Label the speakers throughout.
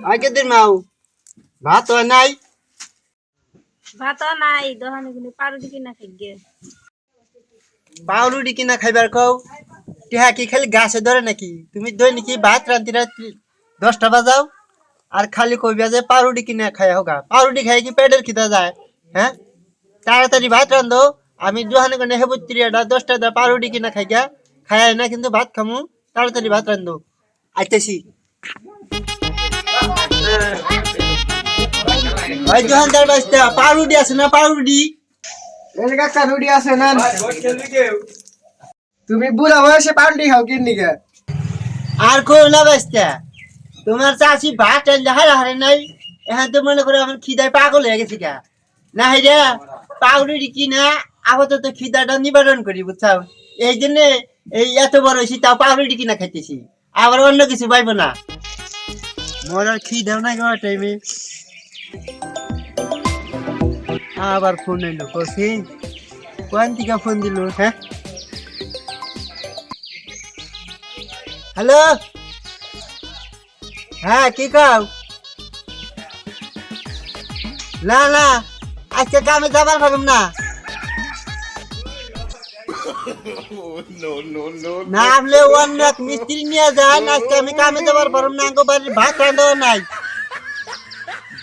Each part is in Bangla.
Speaker 1: আগে দিন মাও ভাত হয় নাই
Speaker 2: ভাত নাই দোকানে গুলি পাউরুটি কিনা খাই গে
Speaker 1: পাউরুটি কিনা খাইবার কও টিহা কি খালি গাছে ধরে নাকি তুমি দই নাকি ভাত রান্তি রাত্রি 10টা বাজাও আর খালি কইবা যে পাউরুটি কিনা খাই হোগা পাউরুটি খাই কি পেটের খিদা যায় হ্যাঁ তাড়াতাড়ি ভাত রান্ধো আমি দোকানে কোনে হেবুত্রিয়াটা 10টা দা পাউরুটি কিনা খাই গা খাই না কিন্তু ভাত খামু তাড়াতাড়ি ভাত রান্ধো আইতেছি ভাই দোকানদার বাস্তা পাউরুটি আছে না পাউরুটি
Speaker 3: এর কাকা রুটি আছে না তুমি বুড়া বয়সে পাউরুটি খাও কিনি গে
Speaker 1: আর কই না বাস্তা তোমার চাচি ভাত রান্ধা হারে নাই এখন তো মনে করো আমার খিদায় পাগল হয়ে গেছি গা না রে পাউরুটি কিনা আপাতত খিদাটা নিবারণ করি বুঝছাও এই জন্য এই এত বড় হয়েছি তাও পাউরুটি কিনা খাইতেছি আবার অন্য কিছু পাইবো না মোর আর খিদাও নাই গো টাইমে আবার ফোন এলো কসি কোন থেকে ফোন দিল হ্যাঁ হ্যালো হ্যাঁ কি কাও না না আজকে কামে যাবার পারুম না না আপনি অন্য এক মিস্ত্রি নিয়ে যান আজকে আমি কামে যাবার পারুম না আঙ্গো বাড়ির ভাত রান্ধাও নাই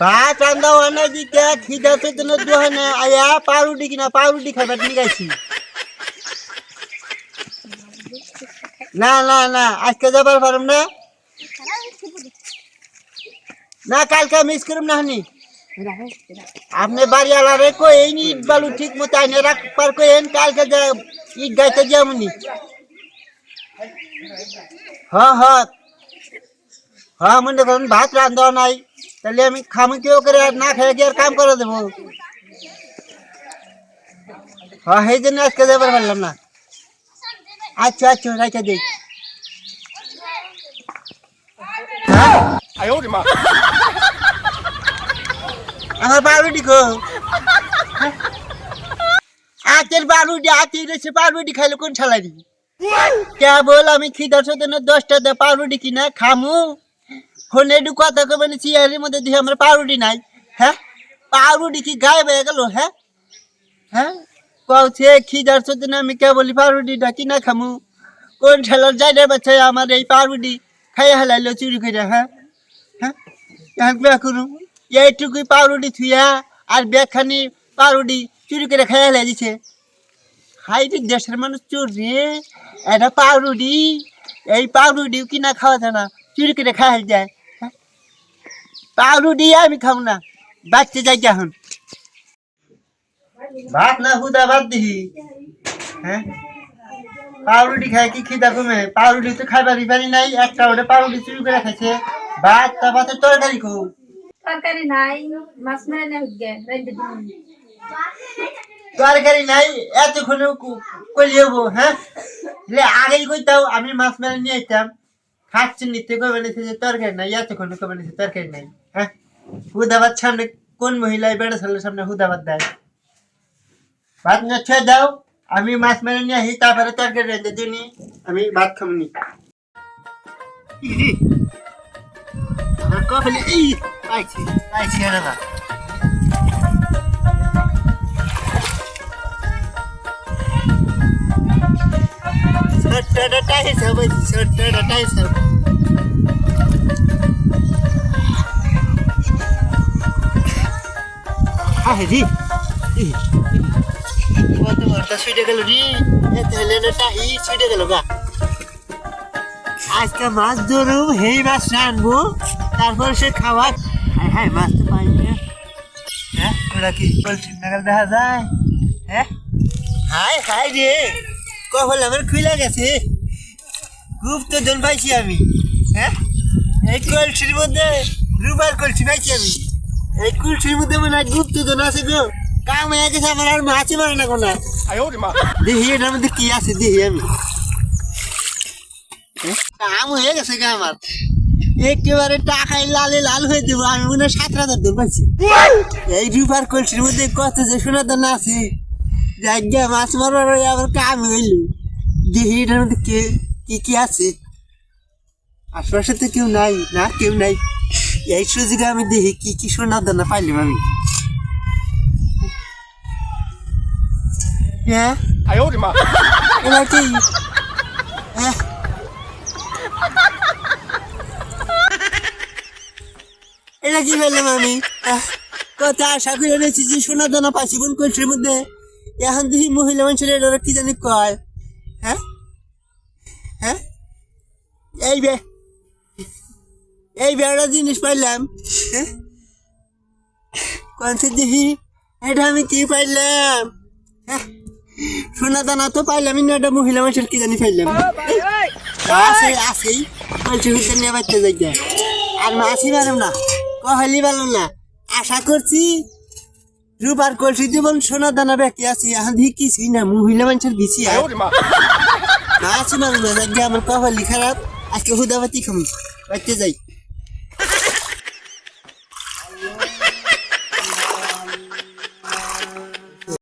Speaker 1: ভাত রান্ধাও নাই দিতে খিদা চেতন দোহানে আয়া পাউরুটি কিনা পাউরুটি খাবার নিয়ে গেছি না না না আজকে যাবার পারুম না না কালকে মিস করুম না হানি আপনি বাড়ি আলারে কই ইট বালু ঠিক মতো আইনে রাখবার কইন কালকে যা ইট গাইতে যামনি হ্যাঁ হ্যাঁ হ্যাঁ মনে করুন ভাত রান্ধা নাই তাহলে আমি খামু কেউ করে আর না খেয়ে গিয়ে আর কাম করে দেবো হ্যাঁ সেই জন্য আজকে যাবার পারলাম না আচ্ছা আচ্ছা রাখা দিই আমার পাউরুটি খো আজের পাউরুটি আজকে রয়েছে পাউরুটি খাইলে কোন ছালারি কেবল আমি খিদার সাথে 10টা দে পাউরুটি কিনা খামু ফোনে একটু কথা কবে চেয়ারের মধ্যে দিয়ে আমার পাউরুটি নাই হ্যাঁ পাউরুটি কি গায়েব হয়ে গেল হ্যাঁ হ্যাঁ কছে খিদার সাথে আমি কেবলই পাউরুটিটা কিনা খামু কোন ঠেলার যাইডার বাচ্চা আমার এই পাউরুটি খাইয়া হেলাইলো চুরি করে হ্যাঁ হ্যাঁ এক করুন এইটুকুই পাউরুটি থুয়া আর ব্যাগখানি পাউরুটি চুরি করে খাইয়া হেলাই দিছে হাইটি দেশের মানুষ চোর রে এটা পাউরুটি এই পাউরুটিও কিনা খাওয়া যায় না চুরি করে খাওয়া যায় পাউরুটি আমি খাও না বাচ্চা যাই এখন ভাত না হুদা ভাত দিহি হ্যাঁ পাউরুটি খায় কি খিদা কমে পাউরুটি তো খাইবারই পারি নাই একটা ওটা পাউরুটি চুরি করে খাইছে ভাত তা ভাতের তরকারি খুব
Speaker 2: তরকারি নাই মাছ মেরে নে গে রাইতে দিন
Speaker 1: তরকারি নাই এতক্ষণ কইলেবো হ্যাঁ আগেই কইতাও আমি মাছ মেরে নিয়ে আইতাম খাচ্ছি নিতে কবে নিতে যে তরকারি নাই এতক্ষণ কবে নিতে তরকারি নাই হ্যাঁ হুদাবাদ সামনে কোন মহিলা বেড়া ছেলের সামনে হুদাবাদ দেয় ভাত না ছেড়ে দাও আমি মাছ মেরে নিয়ে আসি তারপরে তরকারি রেঁধে দিনি আমি ভাত খামনি কখনই পাইছি পাইছি না Sodara hisaab sodara hisaab জি কত বড়টা ছুটে গেল রে তাহলে টাহি ছুটে গেল গা আজকে মাছ ধরুম হেই মাছ রানবো তারপর সে খাওয়া হ্যাঁ হ্যাঁ মাছ তো পাই না হ্যাঁ ওরা কি বলছি নাগাল দেখা যায় হ্যাঁ হাই হাই রে কখন আমার খুলে গেছে খুব তো জন পাইছি আমি হ্যাঁ এই কলসির মধ্যে রুবার কলসি পাইছি আমি এই কলসির মধ্যে মনে হয় গুপ্ত জন আছে গো কাম হয়ে গেছে আমার আর মাছই মারে না কোনা দেখি এটার মধ্যে কি আছে দেখি আমি কাম হয়ে গেছে গা আমার একেবারে টাকায় লালে লাল হয়ে দেবো আমি মনে হয় 7,000 দূর পাইছি এই রুবার কলসির মধ্যে কত যে সোনা দানা আছে জায়গা মাছ মারবার আবার কাম হইল দেখি এটার মধ্যে কে কি কি আছে আশপাশে তো কেউ নাই না কেউ নাই এই সুযোগে আমি দেখি কি কি সোনা দানা পাইলাম আমি। হ্যাঁ এবার কি হ্যাঁ এটা কি পেলাম আমি? কত আশা করে রয়েছি যে সোনা দানা পাচ্ছি বোন কলসির মধ্যে, এখন দেখি মহিলা মানুষের এটা কি জানি কয়। হ্যাঁ হ্যাঁ এই বেড়া জিনিস পাইলাম। হ্যাঁ কনসে দেখি এটা আমি কি পাইলাম? হ্যাঁ সোনা দানা তো পাইলামই না, এটা মহিলা মানুষের কি জানি পাইলাম। আসেই কলসি হুতে নিয়ে বাড়তে যাই আর মাসি পারলাম না, কহালি পারলাম না। আশা করছি রূপার কলসি জীবন সোনা দানা ব্যাকি আছি, এখন দেখি কিছুই না, মহিলা মানুষের বিছি মাসি পারলাম না। আমার কহালি খারাপ, আজকে হুদাবাতি খামি বাড়তে যাই।